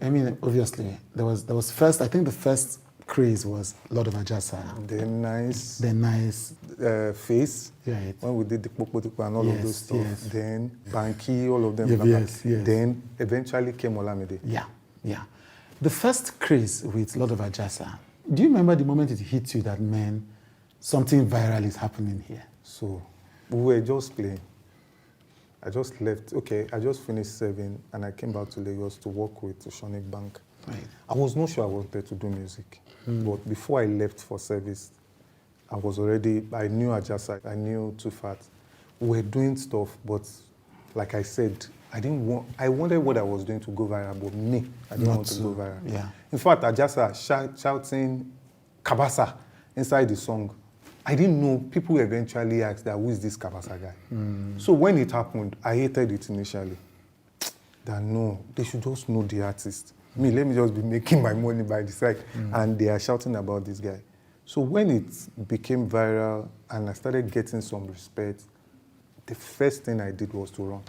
I mean, obviously, there was first, I think the first craze was Lord of Ajasa. The nice. The nice. Face. Right. When we did the Popotipo and all of those stuff. Yes. Then Banki, all of them. Yes. Then eventually came Olamide. Yeah. The first craze with Lord of Ajasa, do you remember the moment it hit you that, man, something viral is happening here? So, we were just playing. I just left. Okay, I just finished serving and I came back to Lagos to work with Oceanic Bank. Right. I was not sure I wanted to do music. But before I left for service, I knew Ajasa, I knew Too Fat. We were doing stuff, but like I said, I wanted what I was doing to go viral, but me, I didn't want to go viral. Yeah. In fact, Ajasa shouting Cabasa inside the song, I didn't know. People eventually asked that, who is this Cabasa guy? So when it happened, I hated it initially. That no, they should just know the artist. Me, let me just be making my money by the side. And they are shouting about this guy. So when it became viral and I started getting some respect, the first thing I did was to run.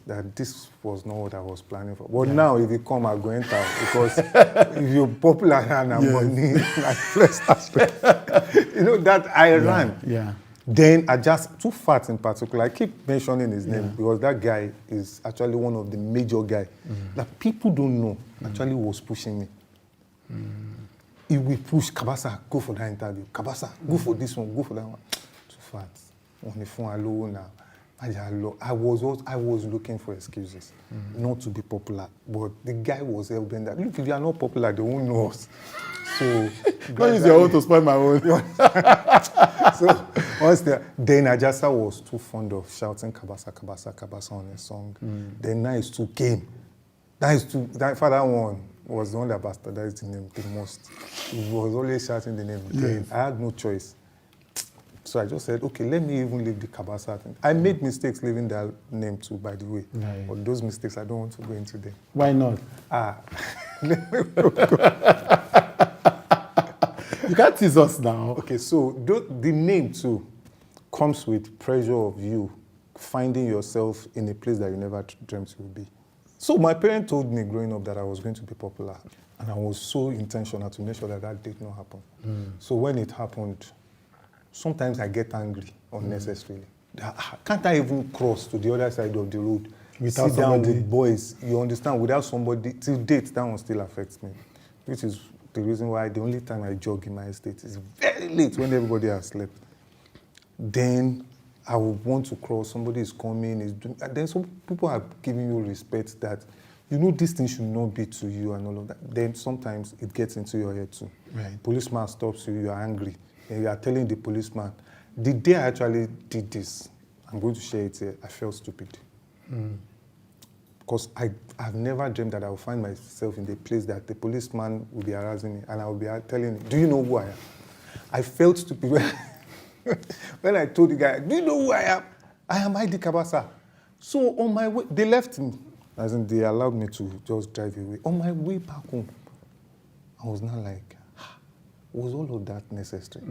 That this was not what I was planning for. But now, if you come, I'll go enter. Because if you're popular and I'm money, my first aspect, that I ran. Yeah. Then I just, Too Fat in particular, I keep mentioning his name because that guy is actually one of the major guys that people don't know actually was pushing me. If we push, Cabasa, go for that interview. Cabasa, go for this one, go for that one. Too Fat. On the phone alone now. I was looking for excuses not to be popular, but the guy was helping that. Look, if you are not popular, they won't know us. So don't use your own to spoil my own. So then Ajasa was too fond of shouting Cabasa, Cabasa, Cabasa on his song. Then Nice 2 came. That one was the one that bastardized the name the most. He was always shouting the name. Then I had no choice. So I just said, okay, let me even leave the Cabasa thing. I made mistakes leaving that name too, by the way. Right. But those mistakes, I don't want to go into them. Why not? You can't tease us now. Okay, so the name too comes with pressure of you finding yourself in a place that you never dreamt you would be. So my parents told me growing up that I was going to be popular. And I was so intentional to make sure that did not happen. So when it happened, sometimes I get angry unnecessarily. Can't I even cross to the other side of the road? Without sit down somebody. with boys, you understand, without somebody, till date, that one still affects me. Which is the reason why the only time I jog in my estate is very late when everybody has slept. Then I would want to cross, somebody is coming, and then some people are giving you respect that, this thing should not be to you and all of that. Then sometimes it gets into your head too. Right. Policeman stops you, you are angry. And you are telling the policeman, the day I actually did this, I'm going to share it here, I felt stupid. Because I've never dreamed that I would find myself in the place that the policeman will be harassing me and I will be telling him, do you know who I am? I felt stupid when I told the guy, do you know who I am? I am ID CABASA. So on my way, they left me. As in, they allowed me to just drive away. On my way back home, I was not like, was all of that necessary?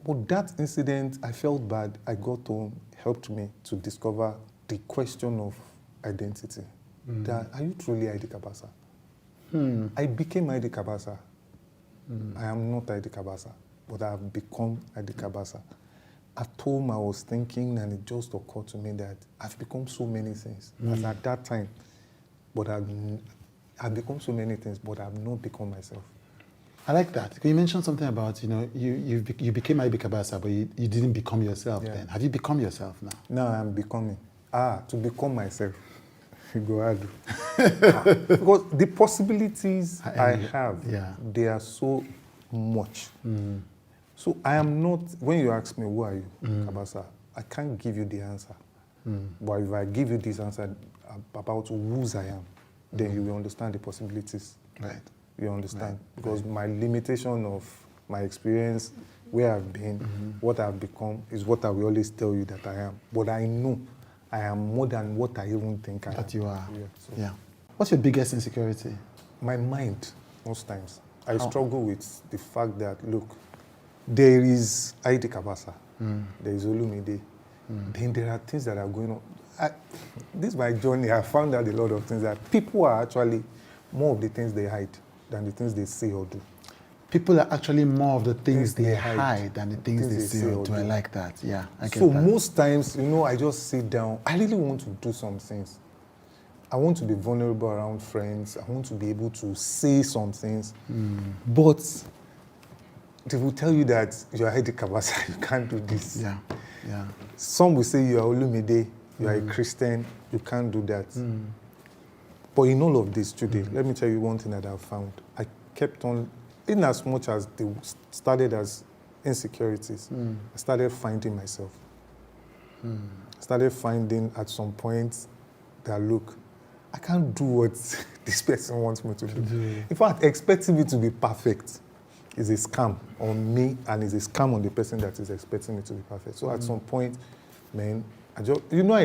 But that incident, I felt bad. I got home, helped me to discover the question of identity. That, are you truly ID CABASA? I became ID CABASA. I am not ID CABASA, but I have become ID CABASA. At home, I was thinking, and it just occurred to me that I've become so many things. As at that time, but I've become so many things, but I've not become myself. I like that. You mentioned something about, you became ID CABASA, but you didn't become yourself then. Have you become yourself now? Now I'm becoming. To become myself. Go ahead. Because the possibilities I have, they are so much. So I am not, when you ask me, who are you, CABASA, I can't give you the answer. But if I give you this answer about whose I am, then you will understand the possibilities. Right. You understand? Because my limitation of my experience, where I've been, what I've become, is what I will always tell you that I am. But I know I am more than what I even think I am. That you are. Yeah. What's your biggest insecurity? My mind, most times. I struggle with the fact that, look, there is ID CABASA, there is Olumide, then there are things that are going on. this is my journey. I found out a lot of things that people are actually more of the things they hide than the things they say or do. People are actually more of the things they hide than the things they say or do. I like that. Yeah, I get that. Most times, I just sit down. I really want to do some things. I want to be vulnerable around friends. I want to be able to say some things. But they will tell you that you are ID CABASA, you can't do this. Yeah. Some will say you are Olumide, you are a Christian, you can't do that. But in all of this today, let me tell you one thing that I've found. I kept on, in as much as they started as insecurities, I started finding myself. I started finding at some point that, look, I can't do what this person wants me to do. In fact, expecting me to be perfect is a scam on me and is a scam on the person that is expecting me to be perfect. So at some point, man, I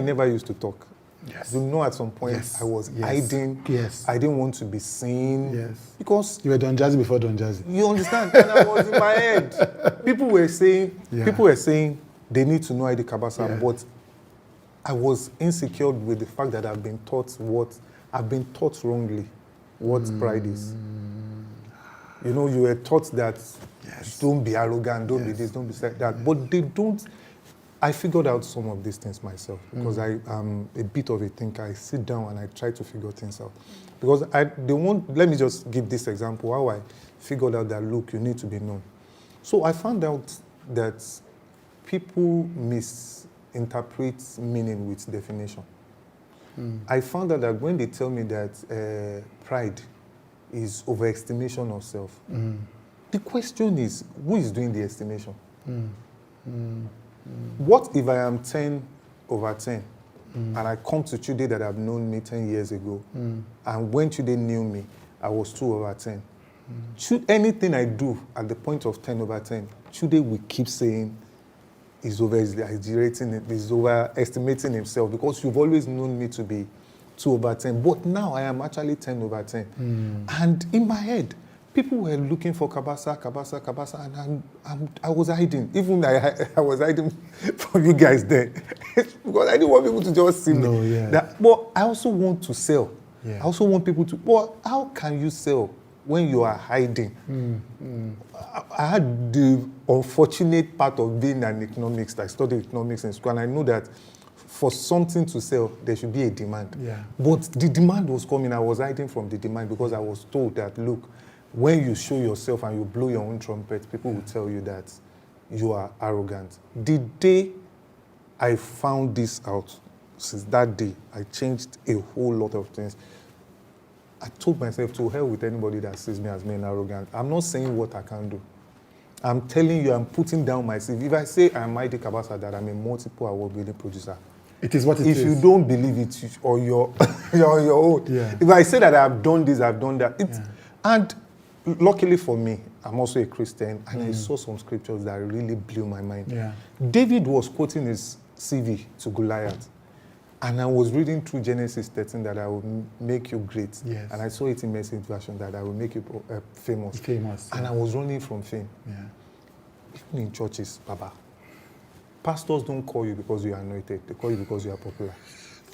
never used to talk. Yes. At some point I was hiding. Yes. I didn't want to be seen. Yes. Because you were Don Jazzy before Don Jazzy. You understand? And I was in my head. People were saying they need to know ID CABASA, but I was insecure with the fact that I've been taught wrongly what pride is. You were taught that don't be arrogant, don't be this, don't be that. But they don't. I figured out some of these things myself because I am a bit of a thinker. I sit down and I try to figure things out. Because let me just give this example, how I figured out that, look, you need to be known. So I found out that people misinterpret meaning with definition. I found out that when they tell me that pride is overestimation of self, the question is, who is doing the estimation? What if I am 10 over 10 and I come to Chude that have known me 10 years ago, and when Chude knew me, I was 2 over 10. Anything I do at the point of 10 over 10, Chude will keep saying he's overestimating himself because you've always known me to be 2 over 10. But now I am actually 10 over 10. And in my head, people were looking for CABASA, and I was hiding. Even I was hiding from you guys there because I didn't want people to just see me. But I also want to sell. I also want people to. But how can you sell when you are hiding? I had the unfortunate part of being an economics. I studied economics in school, and I know that for something to sell, there should be a demand. But the demand was coming. I was hiding from the demand because I was told that, look, when you show yourself and you blow your own trumpet, people will tell you that you are arrogant. The day I found this out, since that day, I changed a whole lot of things. I told myself to hell with anybody that sees me as being arrogant. I'm not saying what I can do. I'm telling you, I'm putting down myself. If I say I'm ID CABASA, that I'm a multiple award-winning producer, it is what it is. If you don't believe it, or you're on your own. If I say that I've done this, I've done that. And luckily for me, I'm also a Christian, and I saw some scriptures that really blew my mind. David was quoting his CV to Goliath, and I was reading through Genesis 13 that I will make you great. And I saw it in Message version that I will make you famous. And I was running from fame. Even in churches, Baba, pastors don't call you because you are anointed. They call you because you are popular.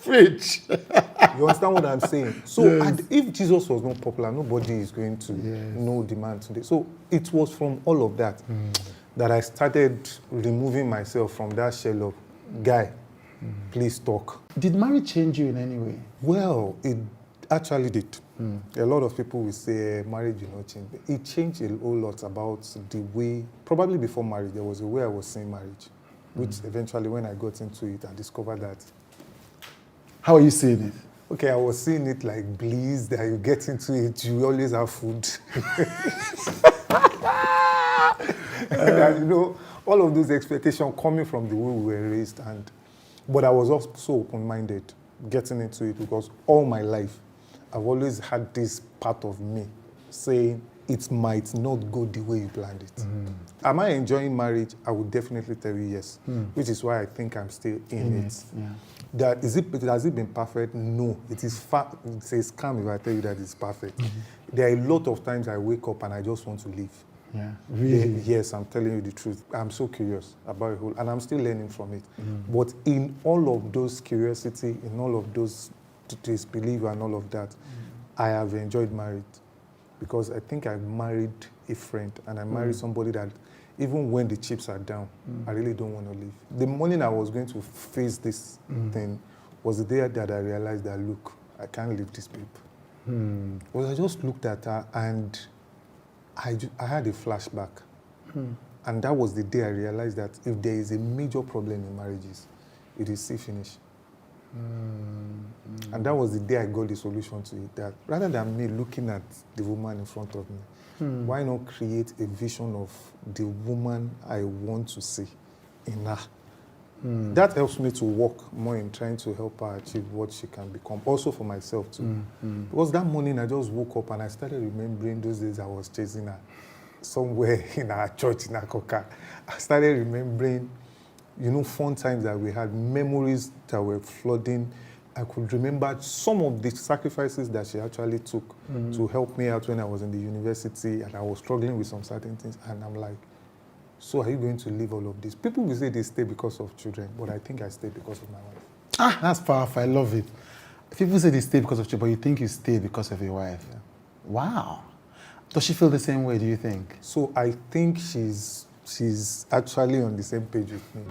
Preach. You understand what I'm saying? So if Jesus was not popular, nobody is going to know the man today. So it was from all of that that I started removing myself from that shell of, guy, please talk. Did marriage change you in any way? Well, it actually did. A lot of people will say marriage did not change. It changed a whole lot about the way, probably before marriage, there was a way I was seeing marriage, which eventually when I got into it, I discovered that. How are you seeing it? Okay, I was seeing it like bliss, that you get into it, you always have food. And, all of those expectations coming from the way we were raised. But I was also open-minded getting into it because all my life, I've always had this part of me saying it might not go the way you planned it. Am I enjoying marriage? I would definitely tell you yes, which is why I think I'm still in it. Has it been perfect? No. It's a scam if I tell you that it's perfect. There are a lot of times I wake up and I just want to leave. Yeah, really? Yes, I'm telling you the truth. I'm so curious about it whole, and I'm still learning from it. But in all of those curiosity, in all of those disbelief and all of that, I have enjoyed marriage because I think I married a friend and I married somebody that even when the chips are down, I really don't want to leave. The morning I was going to face this thing was the day that I realized that, look, I can't leave this babe. Well, I just looked at her and I had a flashback. And that was the day I realized that if there is a major problem in marriages, it is see finish. And that was the day I got the solution to it. That rather than me looking at the woman in front of me, why not create a vision of the woman I want to see in her? That helps me to work more in trying to help her achieve what she can become. Also for myself too. Because that morning I just woke up and I started remembering those days I was chasing her somewhere in our church in Akoka. I started remembering, fun times that we had, memories that were flooding. I could remember some of the sacrifices that she actually took to help me out when I was in the university and I was struggling with some certain things. And I'm like, so are you going to leave all of this? People will say they stay because of children, but I think I stay because of my wife. That's powerful. I love it. People say they stay because of children, but you think you stay because of your wife. Yeah. Wow. Does she feel the same way, do you think? So I think she's actually on the same page with me.